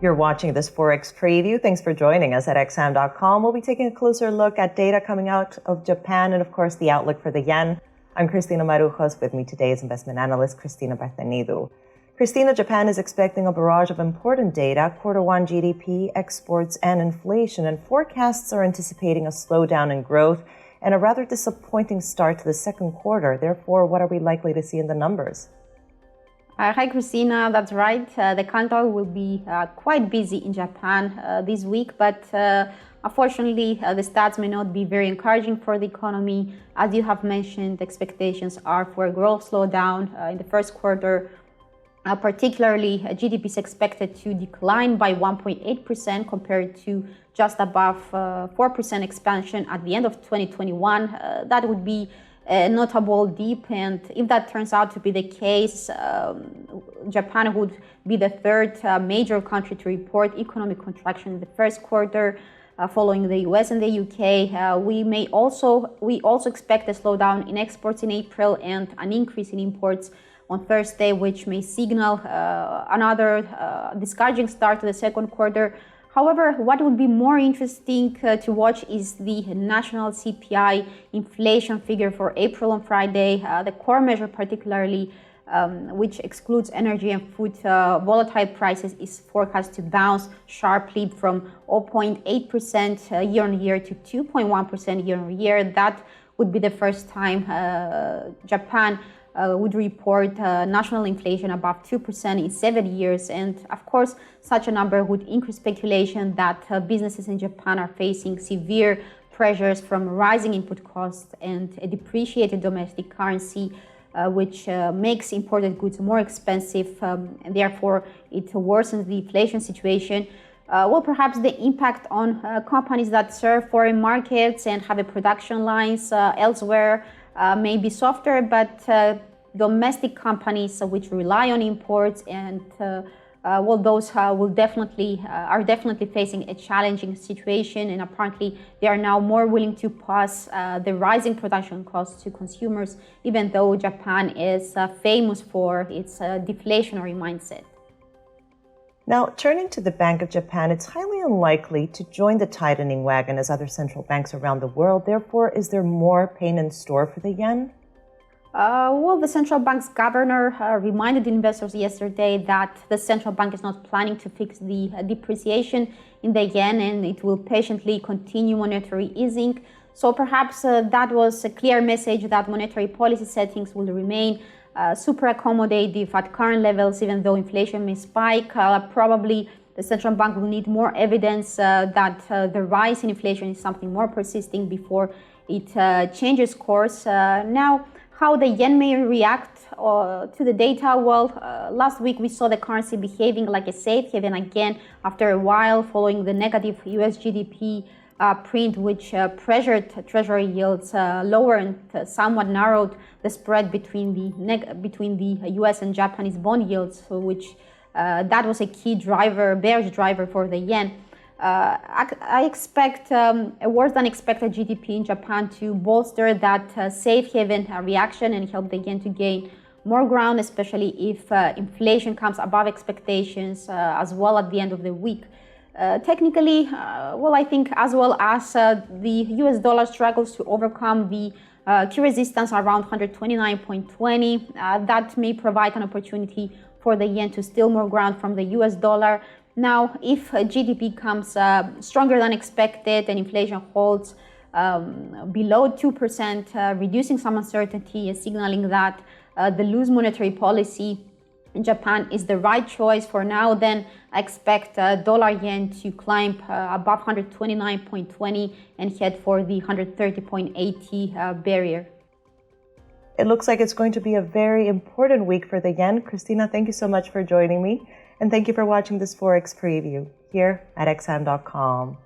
You're watching this Forex Preview. Thanks for joining us at xam.com. We'll be taking a closer look at data coming out of Japan and, of course, the outlook for the yen. I'm Cristina Marujos. With me today is investment analyst Cristina Bartenidu. Cristina, Japan is expecting a barrage of important data, Q1 GDP, exports, and inflation, and forecasts are anticipating a slowdown in growth and a rather disappointing start to the second quarter. Therefore, what are we likely to see in the numbers? Hi, Christina. That's right. The calendar will be quite busy in Japan this week, but unfortunately, the stats may not be very encouraging for the economy. As you have mentioned, expectations are for a growth slowdown in the first quarter. Particularly, GDP is expected to decline by 1.8% compared to just above 4% expansion at the end of 2021. That would be a notable dip, and if that turns out to be the case, Japan would be the third major country to report economic contraction in the first quarter, following the US and the UK. We also expect a slowdown in exports in April and an increase in imports on Thursday, which may signal another discouraging start to the second quarter. However, what would be more interesting to watch is the national CPI inflation figure for April on Friday. The core measure particularly, which excludes energy and food volatile prices, is forecast to bounce sharply from 0.8% year-on-year to 2.1% year-on-year. That would be the first time Japan would report national inflation above 2% in 7 years. And of course, such a number would increase speculation that businesses in Japan are facing severe pressures from rising input costs and a depreciated domestic currency, which makes imported goods more expensive, and therefore it worsens the inflation situation. Well, perhaps the impact on companies that serve foreign markets and have a production lines elsewhere may be softer, but domestic companies which rely on imports and those are definitely facing a challenging situation, and apparently they are now more willing to pass the rising production costs to consumers, even though Japan is famous for its deflationary mindset. Now, turning to the Bank of Japan, it's highly unlikely to join the tightening wagon as other central banks around the world. Therefore, is there more pain in store for the yen? The central bank's governor reminded investors yesterday that the central bank is not planning to fix the depreciation in the yen, and it will patiently continue monetary easing. So perhaps that was a clear message that monetary policy settings will remain super accommodative at current levels, even though inflation may spike. Probably the central bank will need more evidence that the rise in inflation is something more persisting before it changes course. Now, how the yen may react to the data? Well, last week we saw the currency behaving like a safe haven again after a while, following the negative US GDP print, which pressured treasury yields lower and somewhat narrowed the spread between the US and Japanese bond yields, which that was a key driver, bearish driver for the yen. I expect a worse than expected GDP in Japan to bolster that safe haven reaction and help the yen to gain more ground, especially if inflation comes above expectations as well at the end of the week. Technically, I think as well as the US dollar struggles to overcome the key resistance around 129.20, that may provide an opportunity for the yen to steal more ground from the US dollar. Now, if GDP comes stronger than expected and inflation holds below 2%, reducing some uncertainty and signaling that the loose monetary policy in Japan is the right choice for now, then I expect dollar yen to climb above 129.20 and head for the 130.80 barrier. It looks like it's going to be a very important week for the yen. Cristina, thank you so much for joining me. And thank you for watching this Forex Preview here at xam.com.